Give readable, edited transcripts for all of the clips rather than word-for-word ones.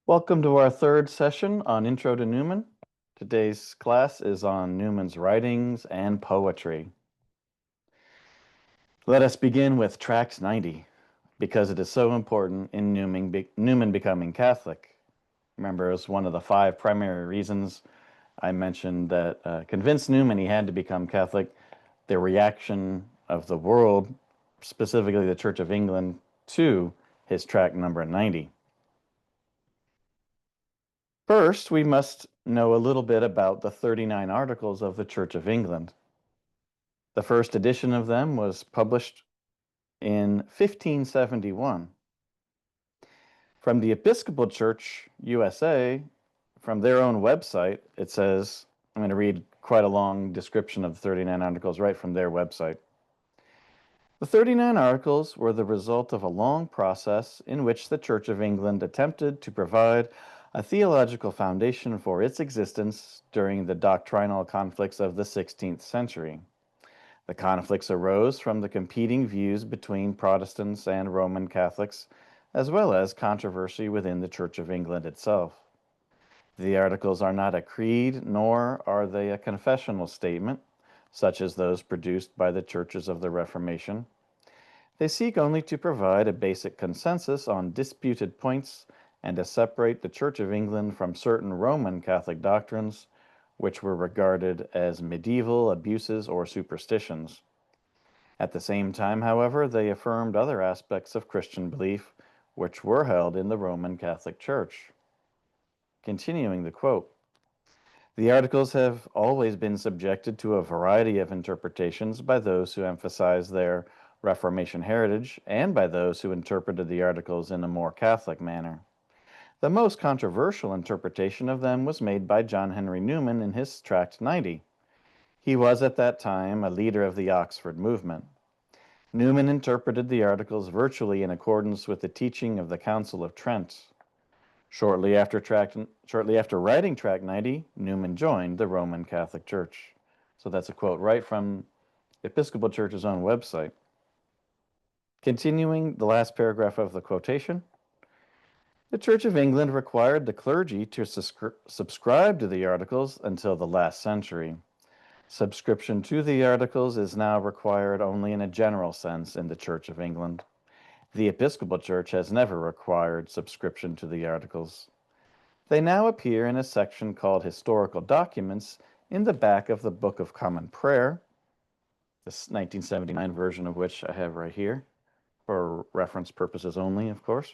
Welcome to our third session on Intro to Newman. Today's class is on Newman's writings and poetry. Let us begin with Tract 90, because it is so important in Newman becoming Catholic. Remember, it was one of the 5 primary reasons I mentioned that convinced Newman he had to become Catholic. The reaction of the world, specifically the Church of England, to his tract number 90. First, we must know a little bit about the 39 Articles of the Church of England. The first edition of them was published in 1571. From the Episcopal Church, USA, from their own website, it says, I'm going to read quite a long description of the 39 Articles right from their website. The 39 Articles were the result of a long process in which the Church of England attempted to provide a theological foundation for its existence during the doctrinal conflicts of the 16th century. The conflicts arose from the competing views between Protestants and Roman Catholics, as well as controversy within the Church of England itself. The Articles are not a creed, nor are they a confessional statement, such as those produced by the churches of the Reformation. They seek only to provide a basic consensus on disputed points and to separate the Church of England from certain Roman Catholic doctrines, which were regarded as medieval abuses or superstitions. At the same time, however, they affirmed other aspects of Christian belief which were held in the Roman Catholic Church. Continuing the quote, the Articles have always been subjected to a variety of interpretations by those who emphasize their Reformation heritage and by those who interpreted the Articles in a more Catholic manner. The most controversial interpretation of them was made by John Henry Newman in his Tract 90. He was at that time a leader of the Oxford movement. Newman interpreted the Articles virtually in accordance with the teaching of the Council of Trent. Shortly after writing Tract 90, Newman joined the Roman Catholic Church. So that's a quote right from the Episcopal Church's own website. Continuing the last paragraph of the quotation, the Church of England required the clergy to subscribe to the Articles until the last century. Subscription to the Articles is now required only in a general sense in the Church of England. The Episcopal Church has never required subscription to the Articles. They now appear in a section called Historical Documents in the back of the Book of Common Prayer, this 1979 version of which I have right here, for reference purposes only, of course.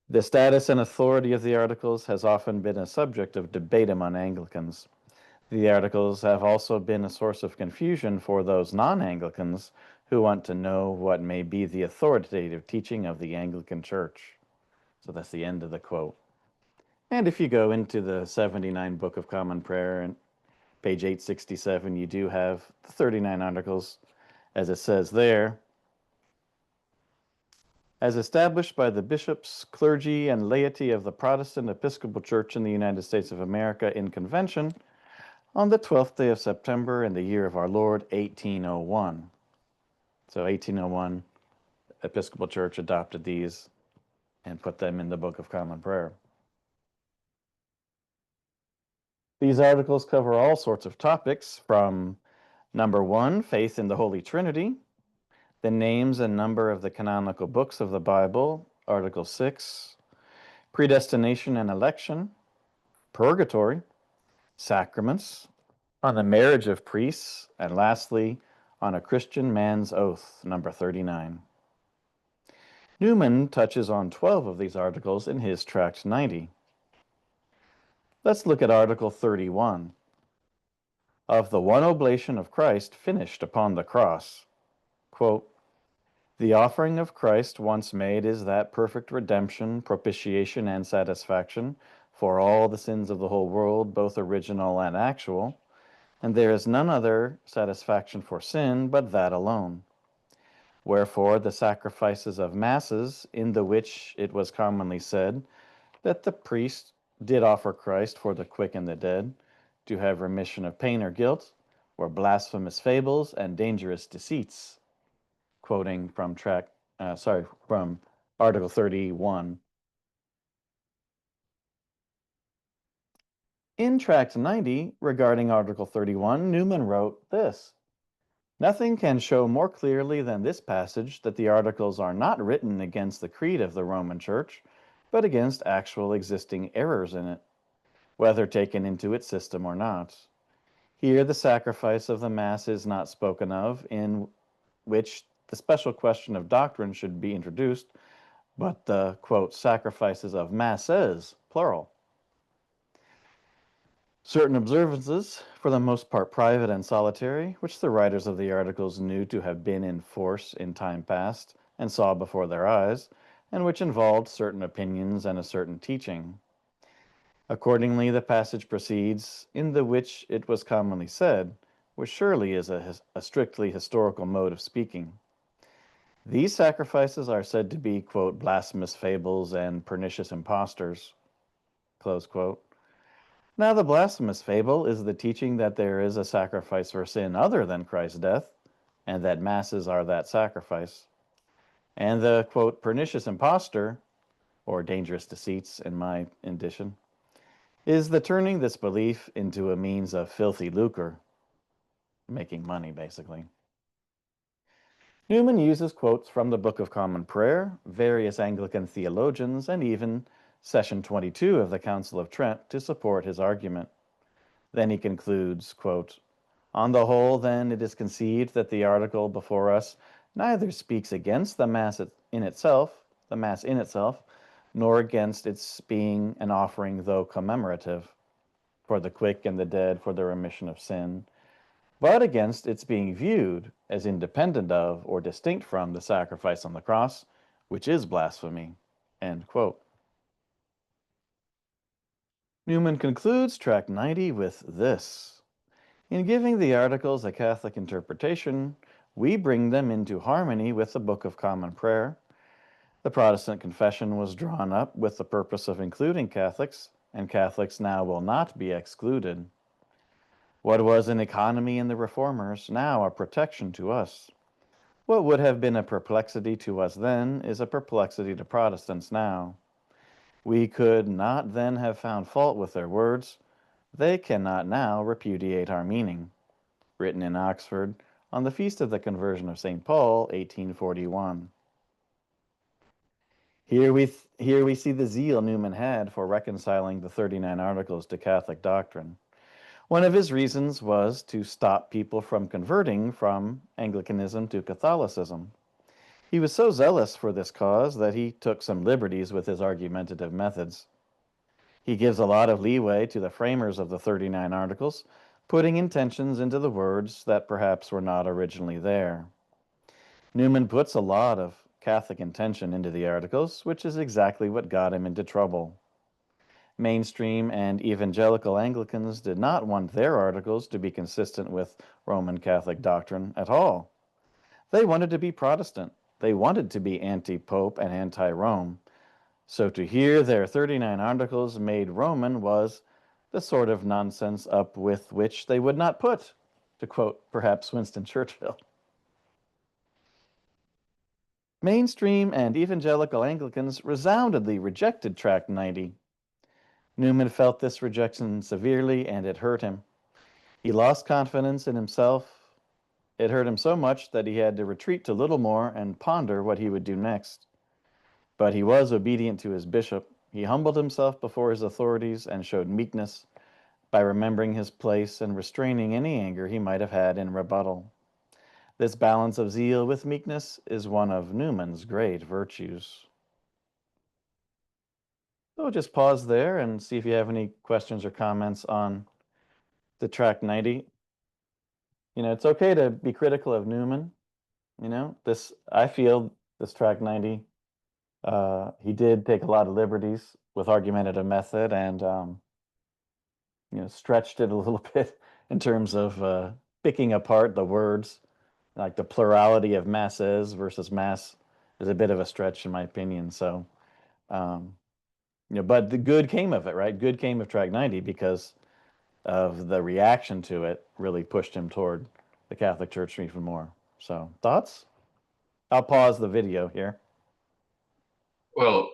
The status and authority of the Articles has often been a subject of debate among Anglicans. The Articles have also been a source of confusion for those non-Anglicans who want to know what may be the authoritative teaching of the Anglican Church. So that's the end of the quote. And if you go into the 79 Book of Common Prayer and page 867, you do have the 39 Articles, as it says there. As established by the bishops, clergy, and laity of the Protestant Episcopal Church in the United States of America in convention on the 12th day of September in the year of our Lord, 1801. So 1801, Episcopal Church adopted these and put them in the Book of Common Prayer. These articles cover all sorts of topics from number 1, faith in the Holy Trinity, the names and number of the canonical books of the Bible, Article 6, predestination and election, purgatory, sacraments, on the marriage of priests, and lastly, on a Christian man's oath, number 39. Newman touches on 12 of these articles in his Tract 90. Let's look at Article 31. Of the one oblation of Christ finished upon the cross. Quote, the offering of Christ once made is that perfect redemption, propitiation, and satisfaction for all the sins of the whole world, both original and actual, and there is none other satisfaction for sin but that alone. Wherefore the sacrifices of masses, in the which it was commonly said that the priest did offer Christ for the quick and the dead, to have remission of pain or guilt, were blasphemous fables and dangerous deceits. Quoting from Article 31. In Tract 90, regarding Article 31, Newman wrote this: "Nothing can show more clearly than this passage that the Articles are not written against the creed of the Roman Church, but against actual existing errors in it, whether taken into its system or not. Here the sacrifice of the Mass is not spoken of, in which the special question of doctrine should be introduced, but the, quote, sacrifices of masses, plural. Certain observances, for the most part private and solitary, which the writers of the Articles knew to have been in force in time past, and saw before their eyes, and which involved certain opinions and a certain teaching. Accordingly, the passage proceeds, in the which it was commonly said, which surely is a strictly historical mode of speaking. These sacrifices are said to be, quote, blasphemous fables and pernicious impostors, close quote. Now, the blasphemous fable is the teaching that there is a sacrifice for sin other than Christ's death, and that masses are that sacrifice. And the, quote, pernicious impostor, or dangerous deceits in my edition, is the turning this belief into a means of filthy lucre, making money, basically. Newman uses quotes from the Book of Common Prayer, various Anglican theologians, and even Session 22 of the Council of Trent to support his argument. Then he concludes, quote, "On the whole, then, it is conceived that the article before us neither speaks against the Mass in itself, nor against its being an offering, though commemorative, for the quick and the dead, for the remission of sin, but against its being viewed as independent of or distinct from the sacrifice on the cross, which is blasphemy." End quote. Newman concludes Tract 90 with this: "In giving the Articles a Catholic interpretation, we bring them into harmony with the Book of Common Prayer. The Protestant Confession was drawn up with the purpose of including Catholics, and Catholics now will not be excluded. What was an economy in the Reformers, now a protection to us. What would have been a perplexity to us then is a perplexity to Protestants now. We could not then have found fault with their words. They cannot now repudiate our meaning." Written in Oxford on the feast of the conversion of St. Paul, 1841. Here we see the zeal Newman had for reconciling the 39 Articles to Catholic doctrine. One of his reasons was to stop people from converting from Anglicanism to Catholicism. He was so zealous for this cause that he took some liberties with his argumentative methods. He gives a lot of leeway to the framers of the 39 Articles, putting intentions into the words that perhaps were not originally there. Newman puts a lot of Catholic intention into the Articles, which is exactly what got him into trouble. Mainstream and evangelical Anglicans did not want their Articles to be consistent with Roman Catholic doctrine at all. They wanted to be Protestant. They wanted to be anti-Pope and anti-Rome. So to hear their 39 Articles made Roman was the sort of nonsense up with which they would not put, to quote perhaps Winston Churchill. Mainstream and evangelical Anglicans resoundingly rejected Tract 90. Newman felt this rejection severely, and it hurt him. He lost confidence in himself. It hurt him so much that he had to retreat to Littlemore and ponder what he would do next. But he was obedient to his bishop. He humbled himself before his authorities and showed meekness by remembering his place and restraining any anger he might have had in rebuttal. This balance of zeal with meekness is one of Newman's great virtues. So we'll just pause there and see if you have any questions or comments on the Tract 90. It's okay to be critical of Newman. I feel this Tract 90, he did take a lot of liberties with argumentative method and, stretched it a little bit in terms of picking apart the words, like the plurality of masses versus mass is a bit of a stretch in my opinion. So, um, but the good came of it, right? Good came of Tract 90 because of the reaction to it really pushed him toward the Catholic Church even more. So, thoughts? I'll pause the video here. Well,